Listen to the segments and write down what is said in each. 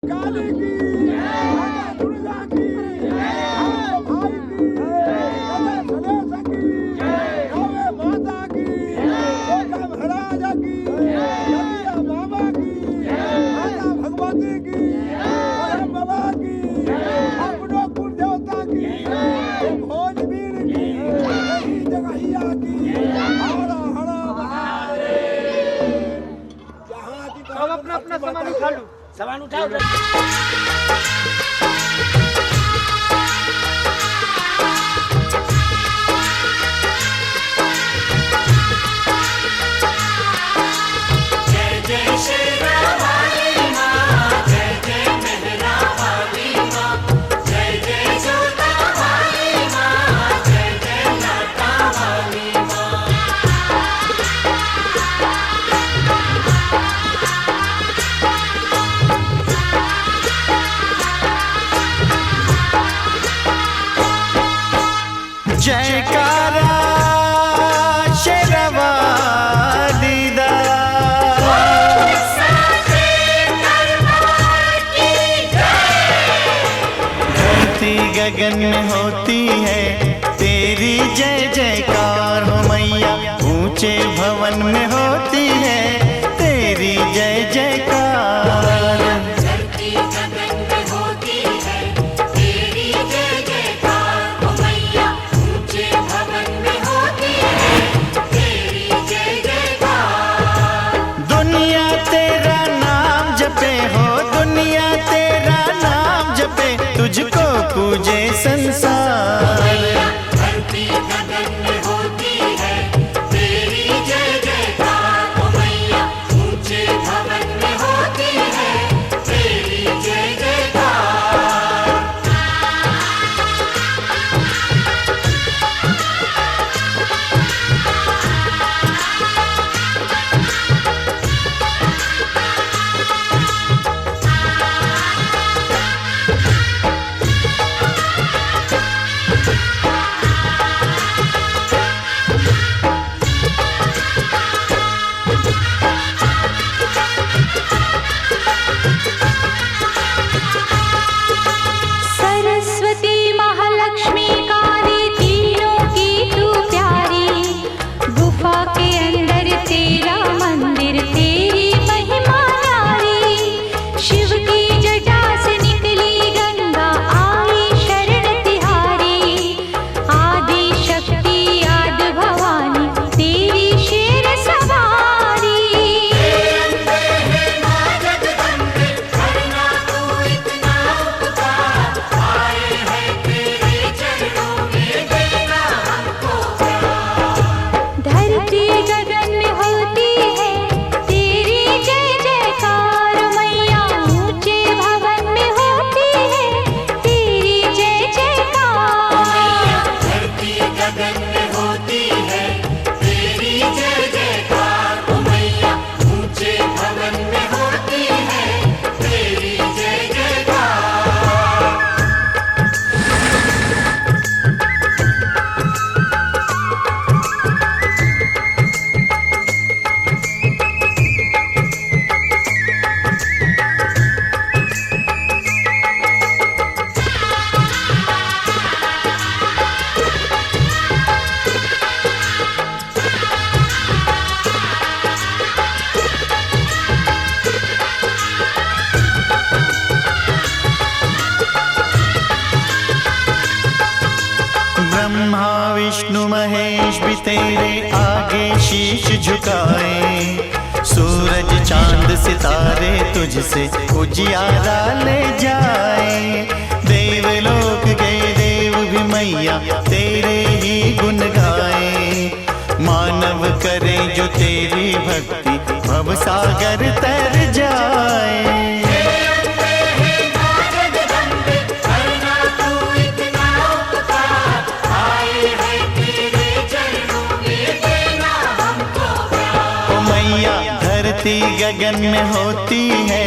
काली की माता दुर्गा की भाई की गणेश की गौवे माता की गोका महाराज की नदिया मामा की माता भगवती की ब्रह्म बाबा की अपनों कुल देवता की भोजवीर की यही जगहिया की हरा हरा महादेव। सब अपना अपना सामान उठा लो। सामान उठाओ। जयकारा शेरवाली दा धरती गगन में होती है तेरी जय जयकार हो मैया, ऊंचे भवन में होती है तेरी जय जयकार। तुझको पूजे संसार, धरती गगन में होती है तेरी जय जयकार ओ मैया, ऊंचे भवन में होती है तेरी जय जयकार। ब्रह्मा विष्णु महेश भी तेरे आगे शीश झुकाए, सूरज चांद सितारे तुझसे उजियारा ले जाए। देवलोक के देव भी मैया तेरे ही गुण गाए, मानव करे जो तेरी भक्ति भव सागर तर जाए। धरती गगन में होती है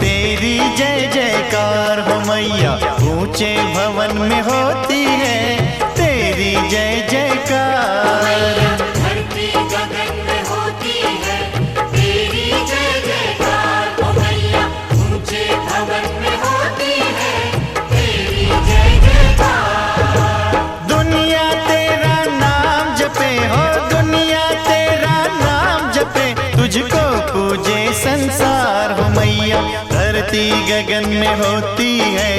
तेरी जय जयकार हो मैया, ऊंचे भवन में होती है तेरी जय जयकार। धरती गगन में होती है तेरी जय जयकार ओ मैया, ऊंचे भवन धरती गगन में होती है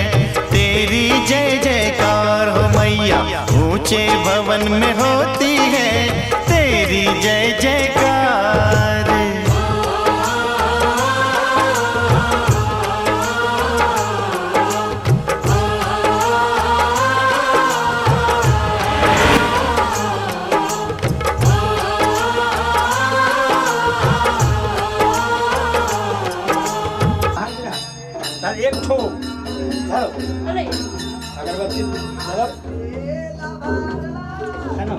तेरी जय जयकार हो मैया। ऊंचे भवन में होती है तेरी जय जयकार। एक ठो अगरबत्ती है ना।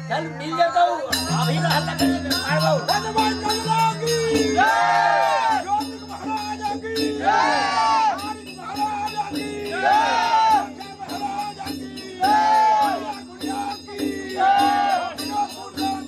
चल मिल जाता हूँ अभी रहता करेंगे मार बाबू हनुमान चालीसा की जय, ज्योतिक महाराजा की जय, तारिक महाराजा की जय, शंकर महाराजा की जय, गुड़िया की जय,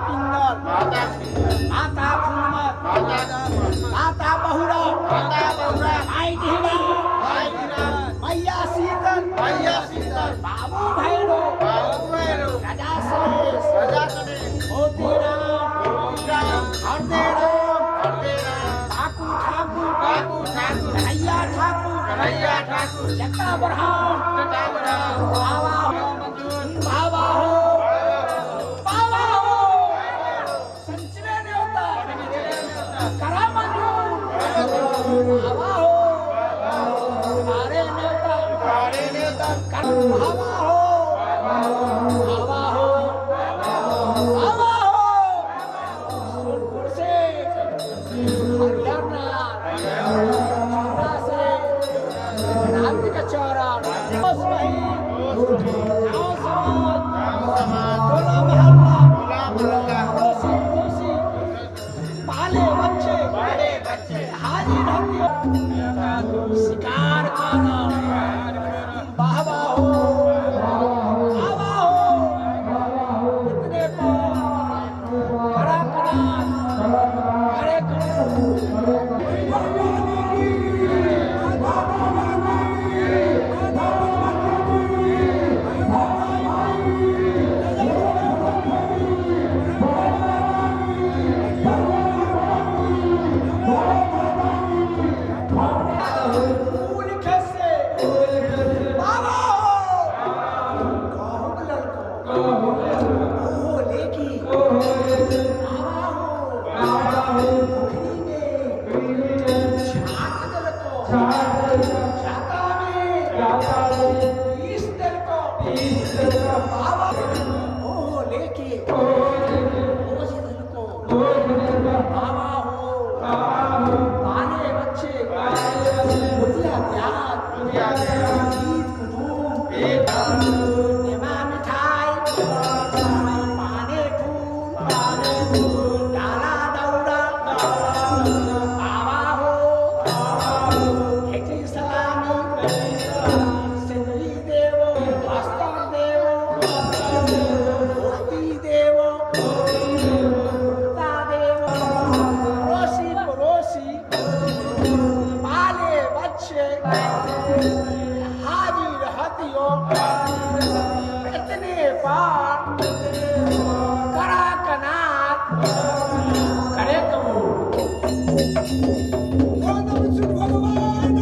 विनोद राजा की करा मंजूर हवा हो अरे नेता हवा हो हवा हो हवा हो सोनपुर से हरियाणा छपरा से नागरिक का चौरा बस वही गाँव समाज टोला मोहल्ला पड़ोसी पड़ोसी पाले बच्चे हाजिर हथियार शिकार खाना बाबा हो बाबा हो इतने बड़ा हाजिर हथियो इतने पार करा कनात करे भगवान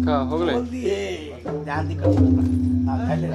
का हो गले ध्यान दी कर खाली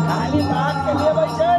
खाली बात के लिए बैठे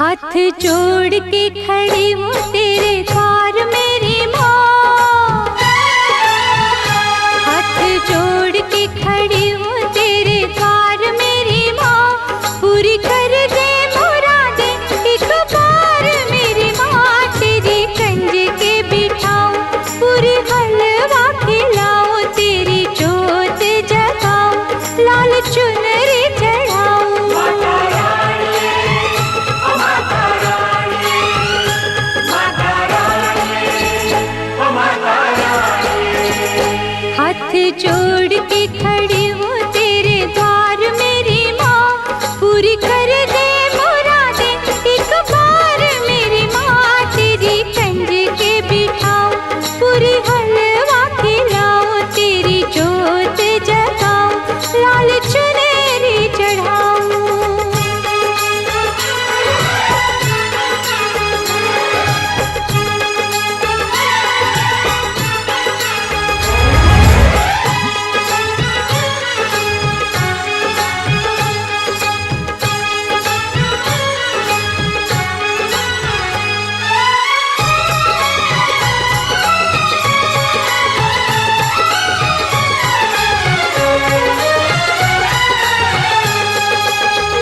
हाथ जोड़ के खड़ी हूँ तेरे द्वार मेरी माँ, हाथ जोड़ के खड़ी हूँ तेरे द्वार मेरी माँ, पूरी कर दे मुरादें एक बार मेरी माँ, तेरी कंज के बिठाऊं पूरी हलवा खिलाऊं, तेरी जोत जगाऊं लाल चुनरी चढ़ाऊं। हाथ जोड़ के खड़ी हूँ तेरे द्वार मेरी माँ, पूरी कर दे मुरादें एक बार मेरी माँ, तेरी कंज के बिठाऊं पूरी हलवा खिलाऊं, तेरी जोत जगाऊं लाल चुनरी चढ़ाऊं।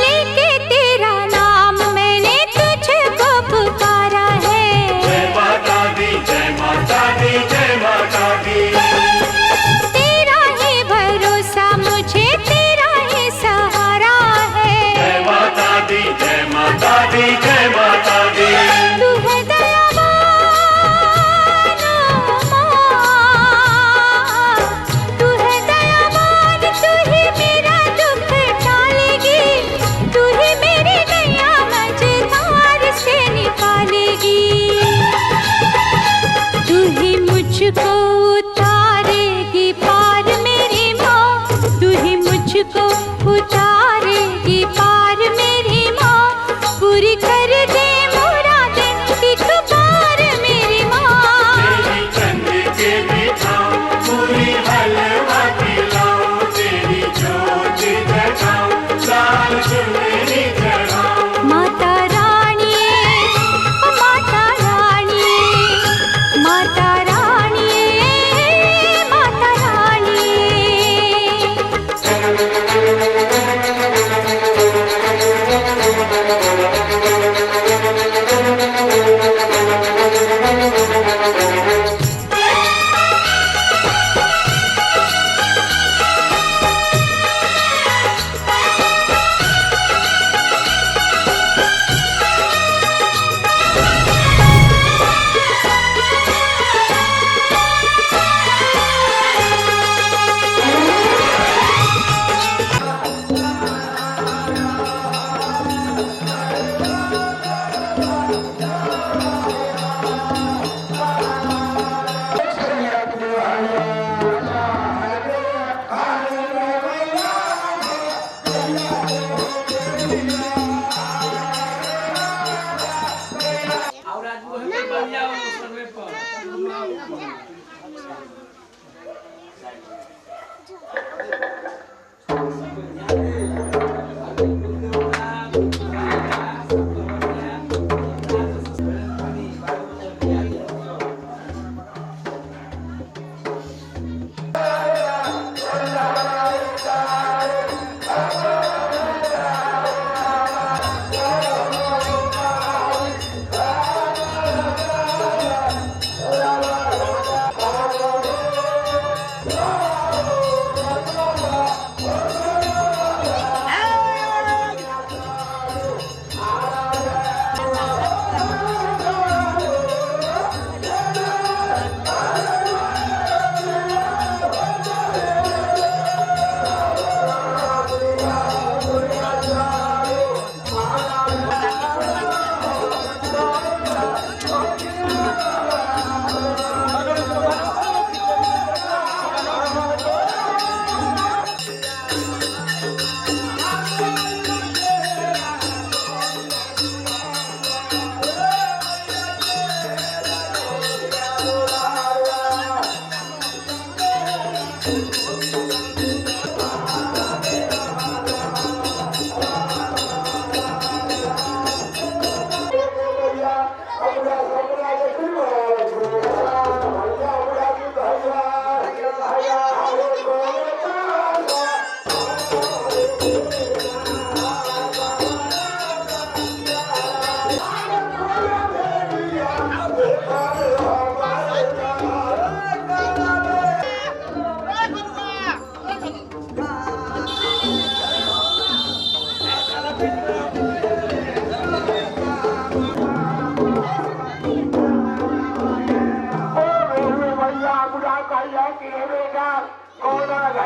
लेके तेरा नाम मैंने तुझको पुकारा है, जय माता दी जय माता दी जय माता दी। तेरा ही भरोसा मुझे तेरा ही सहारा है, जय माता दी जय माता दी जय माता दी। तू है दयावान माँ, तू है दयावान, तू ही मेरा दुख टालेगी, तू ही मेरी नैया मझधार से निकालेगी, तू ही मुझको उतारेगी पार मेरी माँ, तू ही मुझको उतारेगी पार मेरी माँ, पूरी कर दे मुरादें एक बार मेरी माँ। तेरी कंज के बिठाऊं पूरी हलवा खिलाऊं, तेरी जोत जगाऊं लाल चुनरी चढ़ाऊं। माता रानी ओ माता रानी, माता रानी, माता रानी। और आज वो है बन जाओ सर्वे पर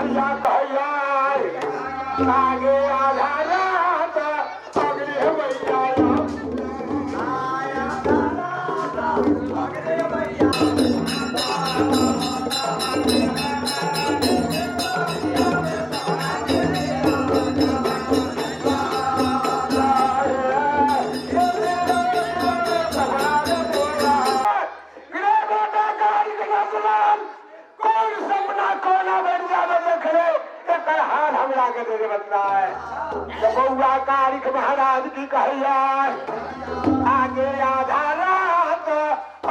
भैया भैया आगे आधारा अगले भैया कारिक महाराज की कहिया आगे आधारा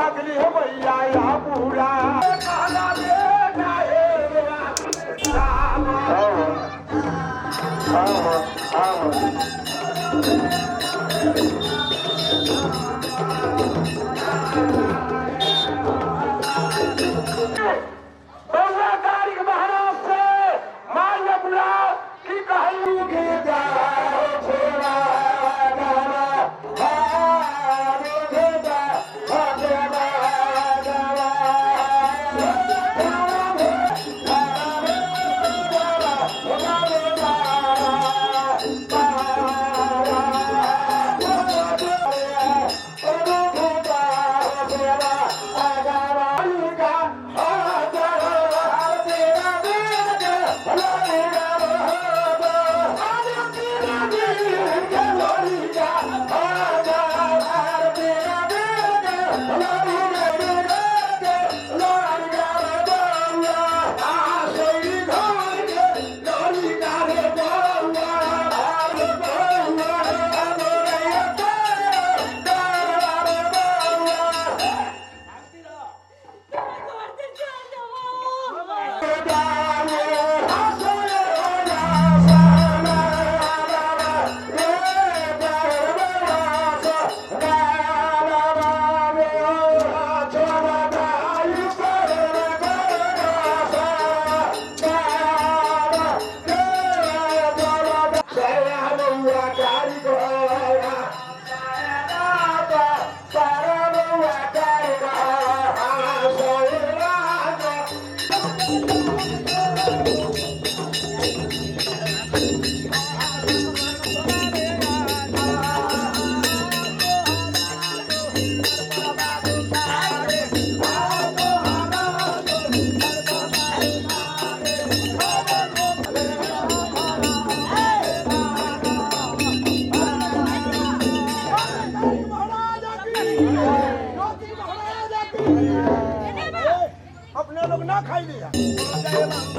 अगली भैया या पूरा कारिक महाराज से मान्य बुला की कही अपने लोग ना खाई लिया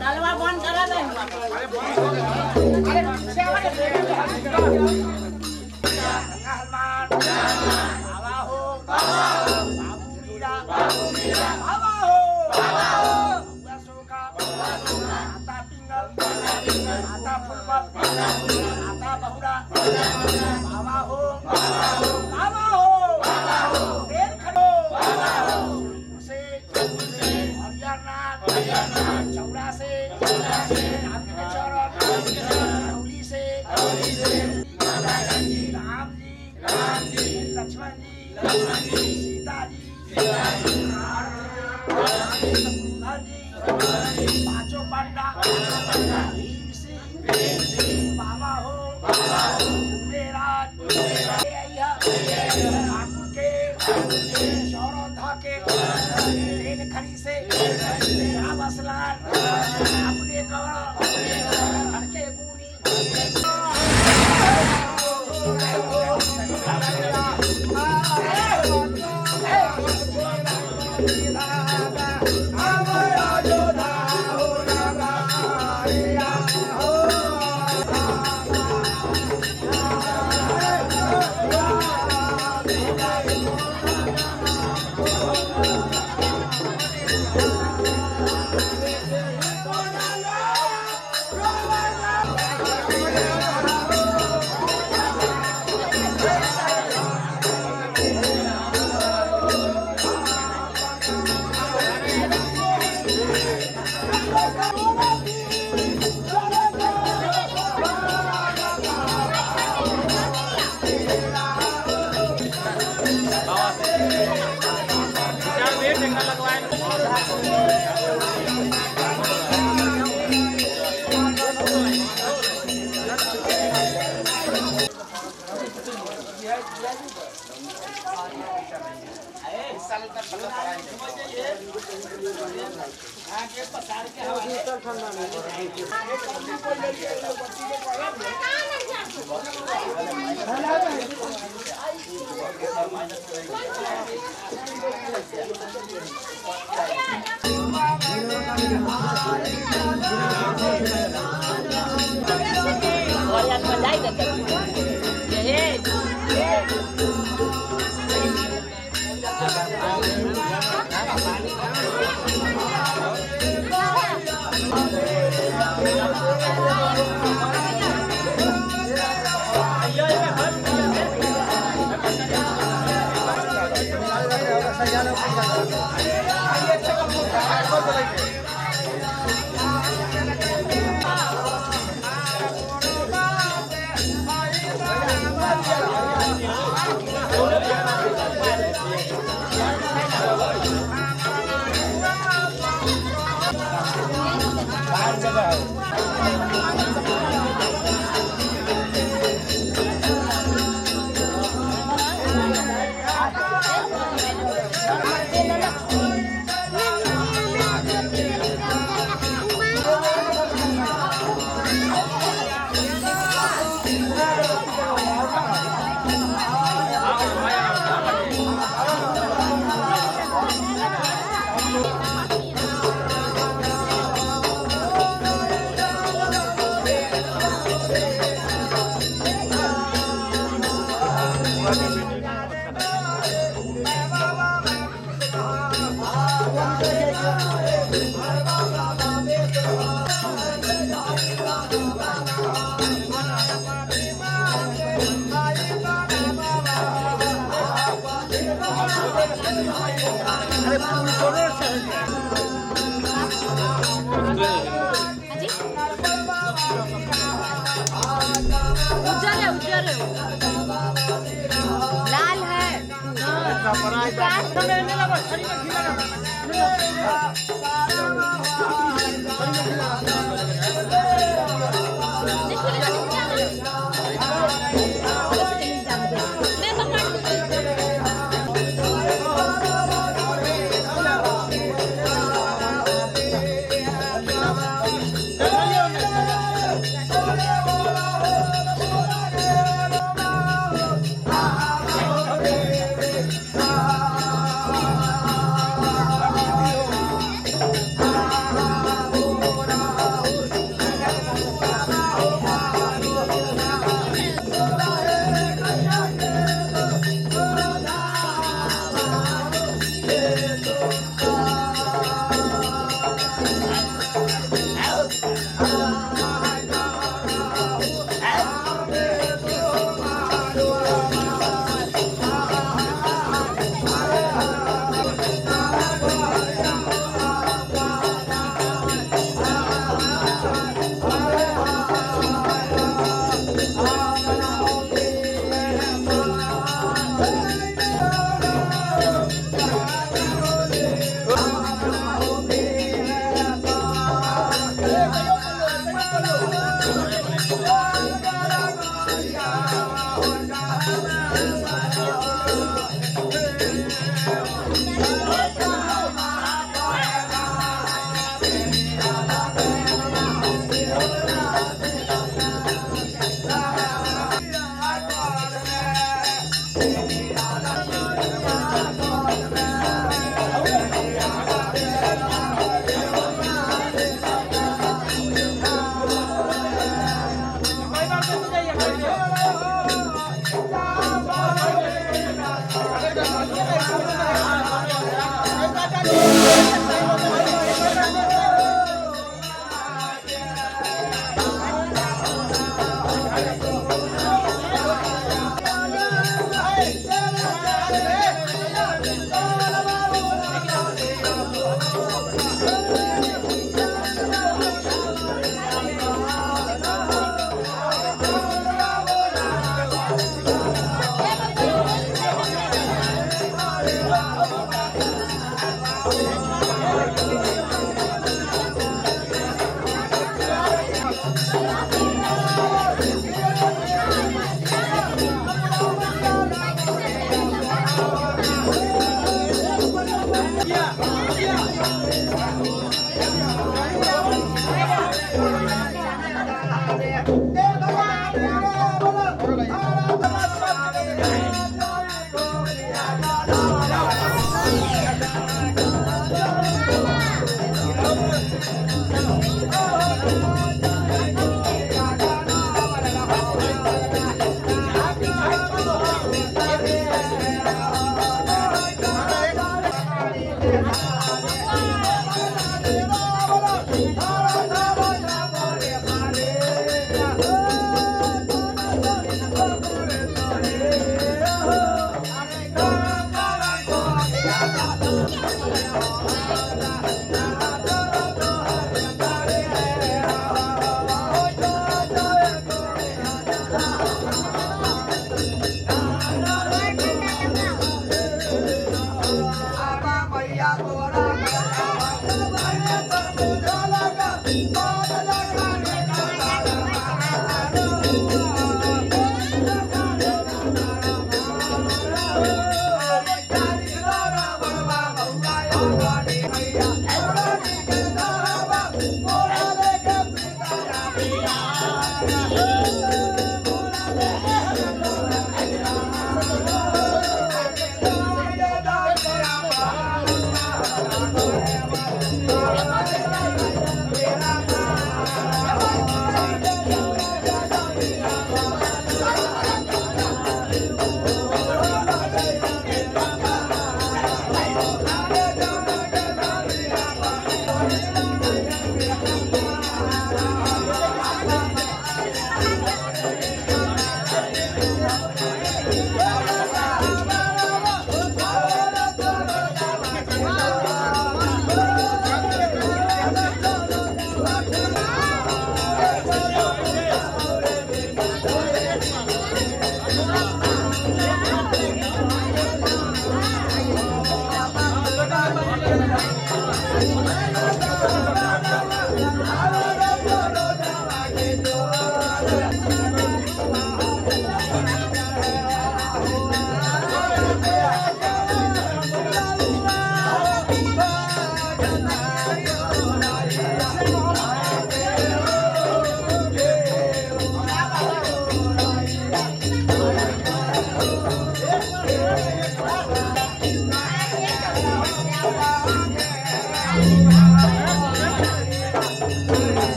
नलवा बंद करा दे लक्ष्मण जी सीता जी पांचों पांडा भीम सिंह बाबा हो ठाकुर के सौरौधा के रेल खड़ी से अपने कवड़ लाल है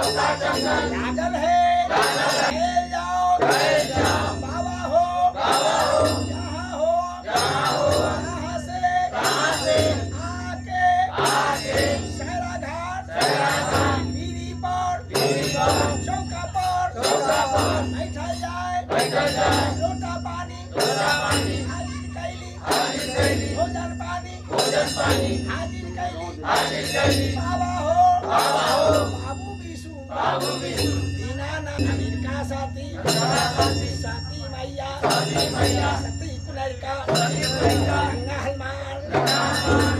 लागल है ले जाओ बाबा हो जहाँ हो यहाँ से आके सहरा घाट पीरी पर चौका पर बैठल जाए लोटा पानी हाजिर कैली भोजन पानी हाजिर कैली बाबा हो बाबू विशु दीनानाथ अमेरिका साथी मैया सती कुलरिका गंगा हलमान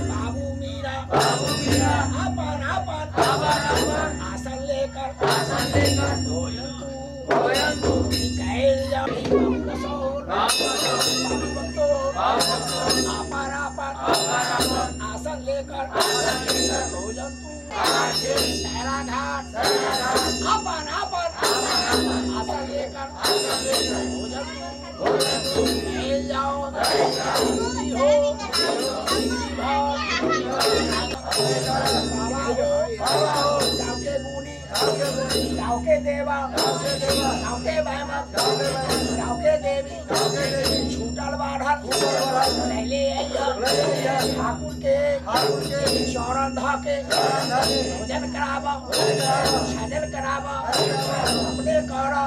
बाबू मीरा अपन आसन लेकर भोजन तू कहल जाओ आसन लेकर भोजन तू सहरा घाट अपन आसन लेकर भोजन तू खेल जाओ गाँव के मुनि गाँव के देवा गाँव के बहमत गाँव के देवी छूटल बाढ़ल पहले आइयो ठाकुर के शरण धाके भोजन करावा छाजन करावा अपने करा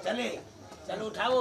चले चलो उठाओ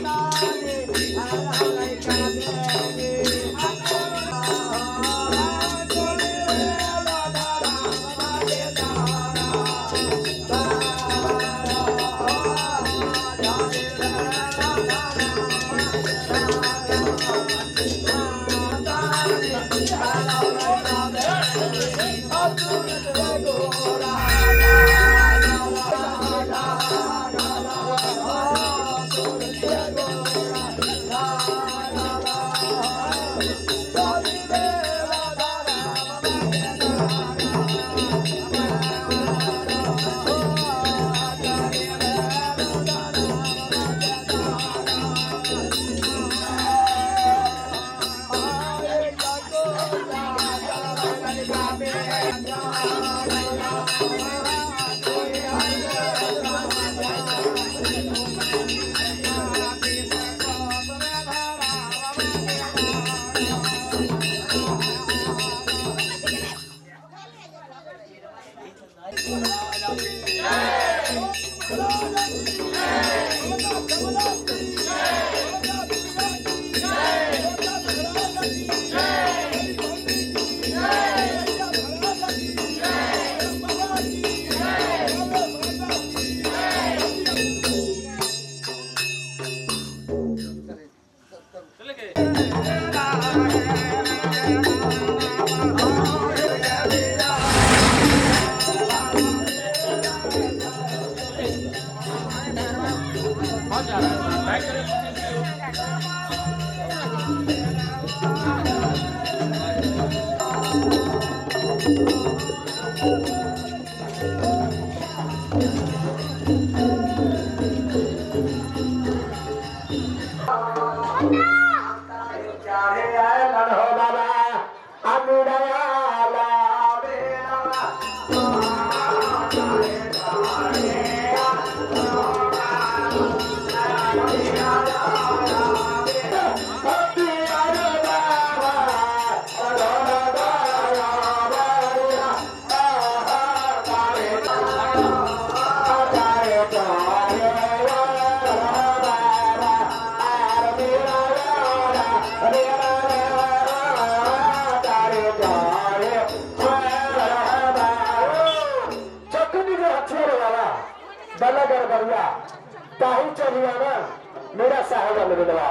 मेरा साहेब मिलवा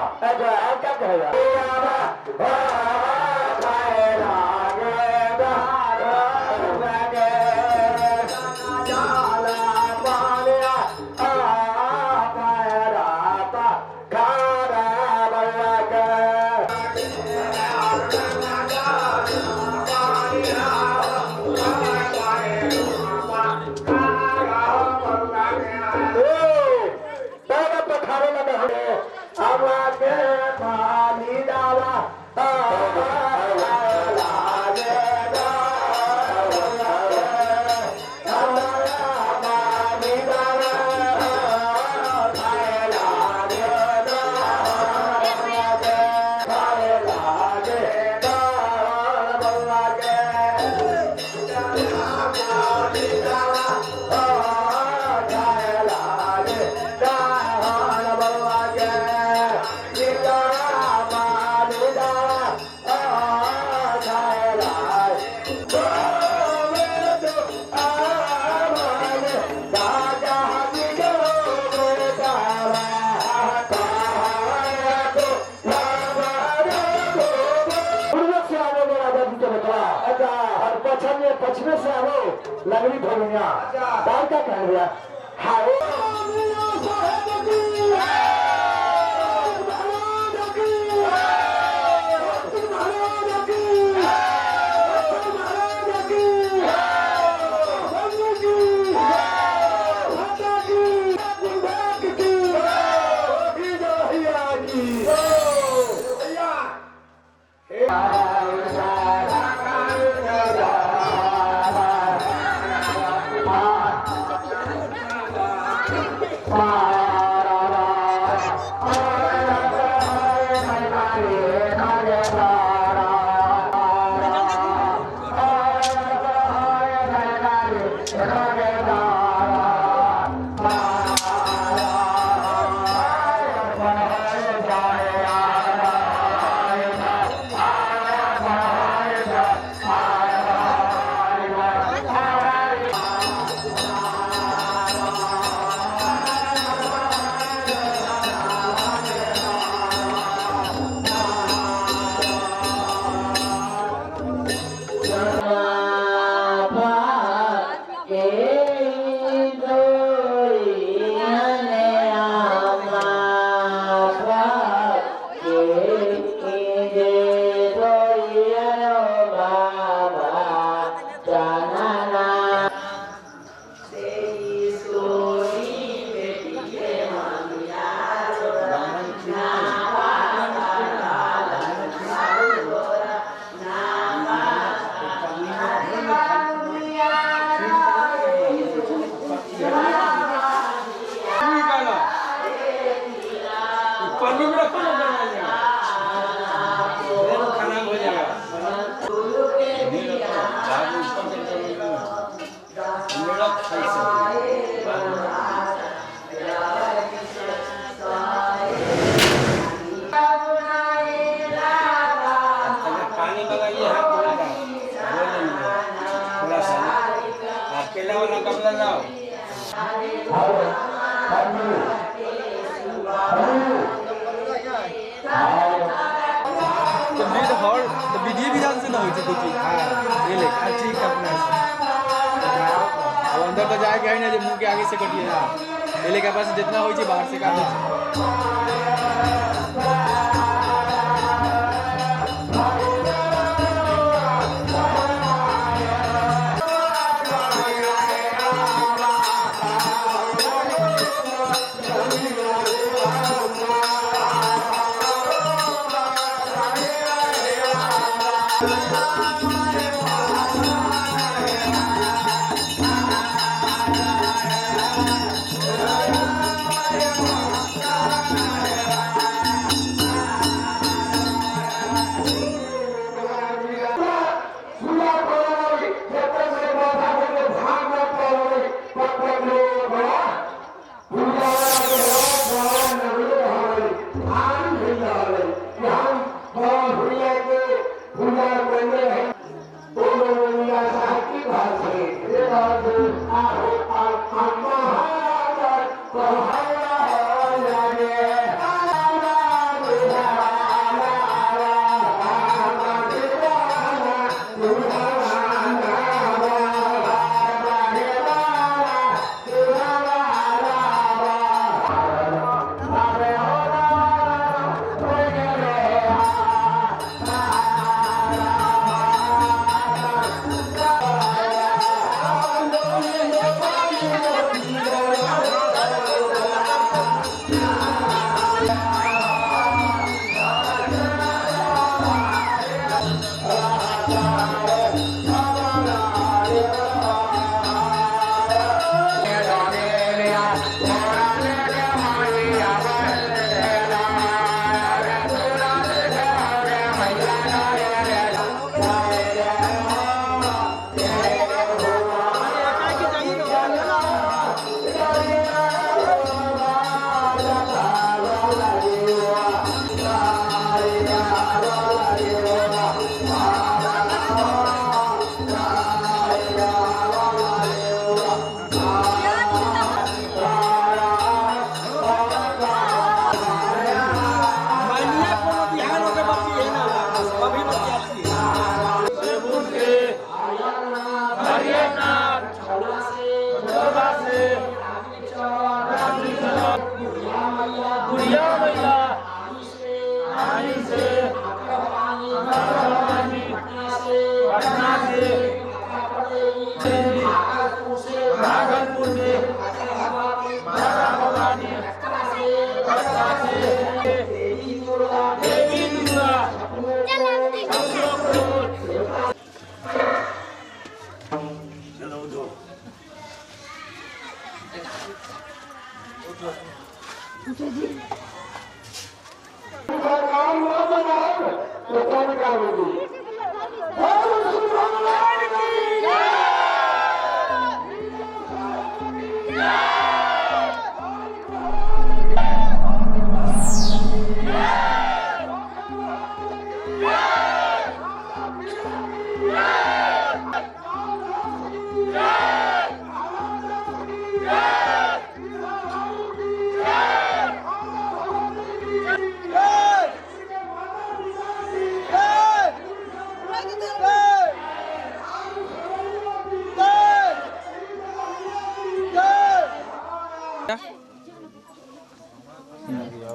क्या कहेगा पछने से आओ लगनी धोनिया बाल का कह रहा केला वाला कपड़ा लाओ तो मैं तो हर तो विधि विधान से ना होई छै देखी ये ले ठीक अपना अब अंदर तो जाके है ना जो मुंह के आगे से कटिए ना ये ले के पास जितना होई छै बाहर से काट दे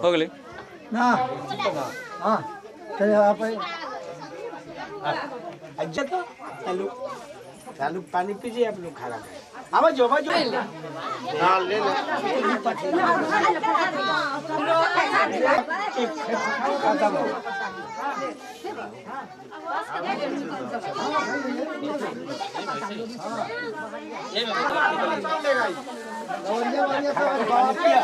हो गए ना हाँ चलिए आप अच्छा तो चालू चालू पानी पीजिए आप लोग खा रहे आवाज आवाज हाँ ले ले पानी पिया